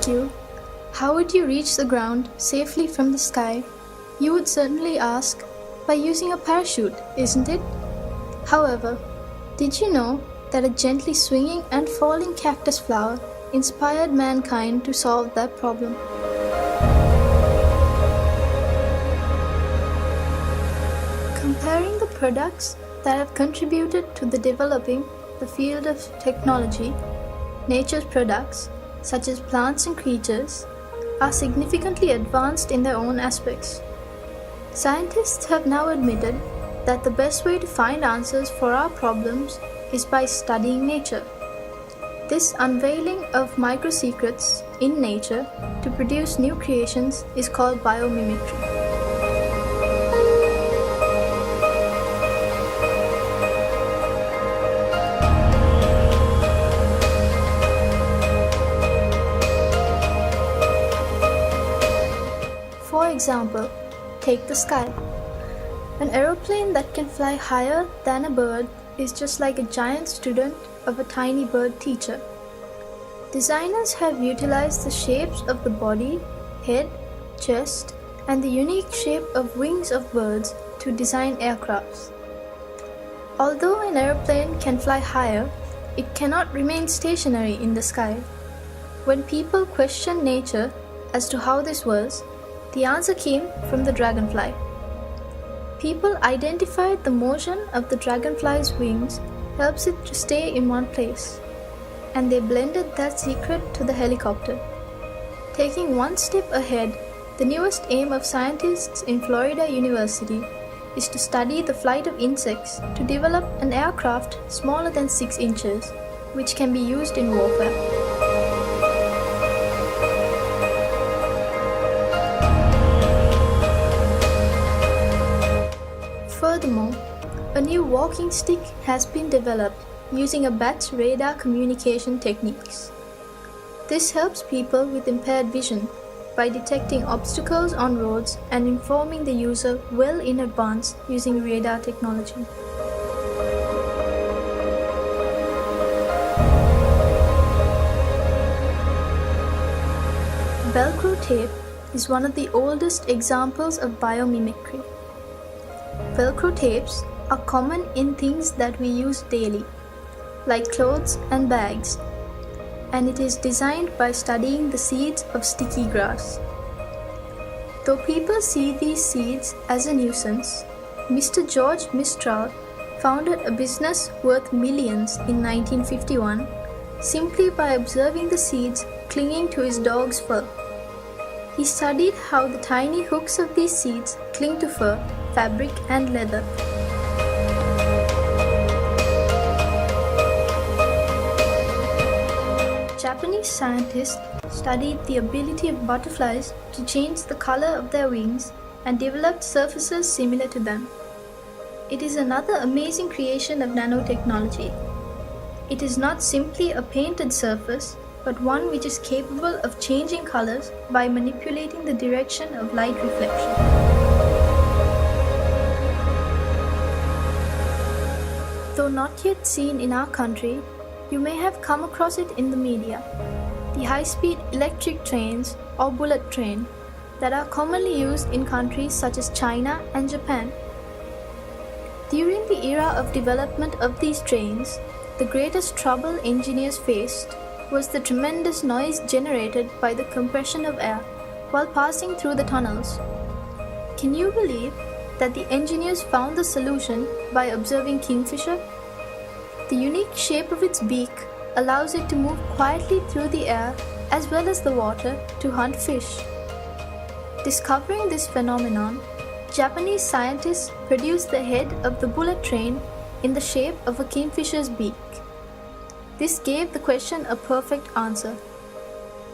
ask you, how would you reach the ground safely from the sky? You would certainly ask, by using a parachute, isn't it? However, did you know that a gently swinging and falling cactus flower inspired mankind to solve that problem? Comparing the products that have contributed to the developing the field of technology, nature's products, such as plants and creatures, are significantly advanced in their own aspects. Scientists have now admitted that the best way to find answers for our problems is by studying nature. This unveiling of micro-secrets in nature to produce new creations is called biomimicry. For example, take the sky. An aeroplane that can fly higher than a bird is just like a giant student of a tiny bird teacher. Designers have utilized the shapes of the body, head, chest, and the unique shape of wings of birds to design aircrafts. Although an aeroplane can fly higher, it cannot remain stationary in the sky. When people questioned nature as to how this was, the answer came from the dragonfly. People identified the motion of the dragonfly's wings helps it to stay in one place, and they blended that secret to the helicopter. Taking one step ahead, the newest aim of scientists in Florida University is to study the flight of insects to develop an aircraft smaller than 6 inches, which can be used in warfare. Furthermore, a new walking stick has been developed using a bat's radar communication techniques. This helps people with impaired vision by detecting obstacles on roads and informing the user well in advance using radar technology. Velcro tape is one of the oldest examples of biomimicry. Velcro tapes are common in things that we use daily, like clothes and bags, and it is designed by studying the seeds of sticky grass. Though people see these seeds as a nuisance, Mr. George Mistral founded a business worth millions in 1951 simply by observing the seeds clinging to his dog's fur. He studied how the tiny hooks of these seeds cling to fur, fabric, and leather. Japanese scientists studied the ability of butterflies to change the color of their wings and developed surfaces similar to them. It is another amazing creation of nanotechnology. It is not simply a painted surface, but one which is capable of changing colors by manipulating the direction of light reflection. Though not yet seen in our country, you may have come across it in the media. The high-speed electric trains or bullet train that are commonly used in countries such as China and Japan. During the era of development of these trains, the greatest trouble engineers faced was the tremendous noise generated by the compression of air while passing through the tunnels. Can you believe that the engineers found the solution by observing kingfisher? The unique shape of its beak allows it to move quietly through the air as well as the water to hunt fish. Discovering this phenomenon, Japanese scientists produced the head of the bullet train in the shape of a kingfisher's beak. This gave the question a perfect answer.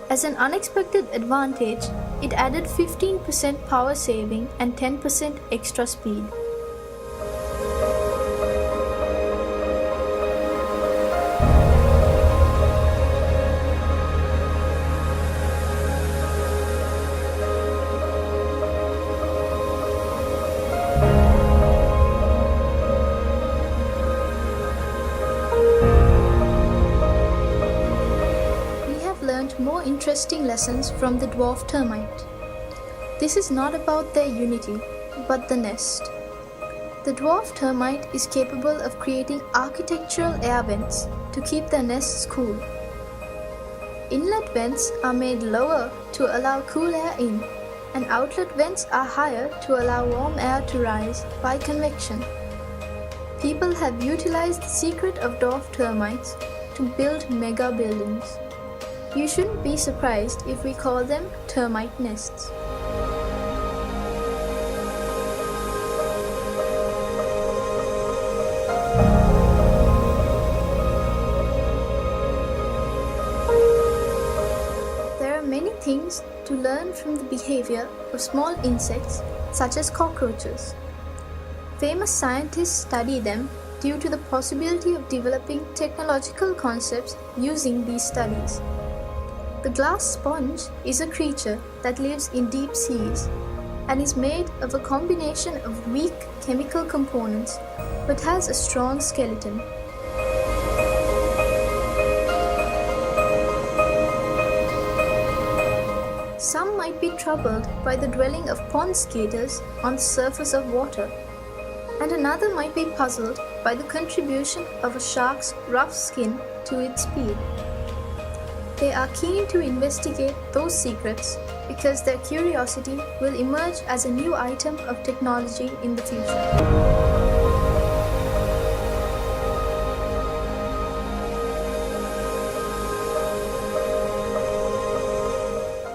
As an unexpected advantage, it added 15% power saving and 10% extra speed. learned more interesting lessons from the dwarf termite. This is not about their unity, but the nest. The dwarf termite is capable of creating architectural air vents to keep their nests cool. Inlet vents are made lower to allow cool air in, and outlet vents are higher to allow warm air to rise by convection. People have utilized the secret of dwarf termites to build mega buildings. You shouldn't be surprised if we call them termite nests. There are many things to learn from the behavior of small insects such as cockroaches. Famous scientists study them due to the possibility of developing technological concepts using these studies. The glass sponge is a creature that lives in deep seas and is made of a combination of weak chemical components but has a strong skeleton. Some might be troubled by the dwelling of pond skaters on the surface of water, and another might be puzzled by the contribution of a shark's rough skin to its speed. They are keen to investigate those secrets because their curiosity will emerge as a new item of technology in the future.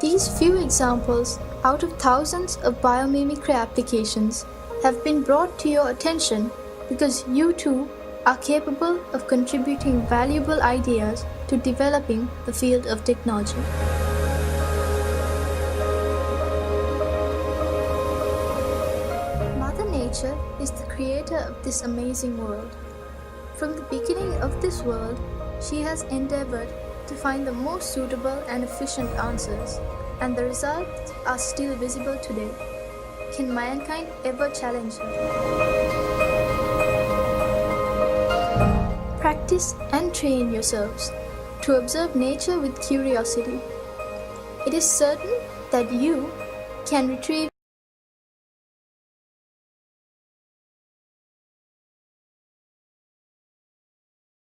These few examples out of thousands of biomimicry applications have been brought to your attention because you too are capable of contributing valuable ideas to developing the field of technology. Mother Nature is the creator of this amazing world. From the beginning of this world, she has endeavored to find the most suitable and efficient answers, and the results are still visible today. Can mankind ever challenge her? Practice and train yourselves to observe nature with curiosity. It is certain that you can retrieve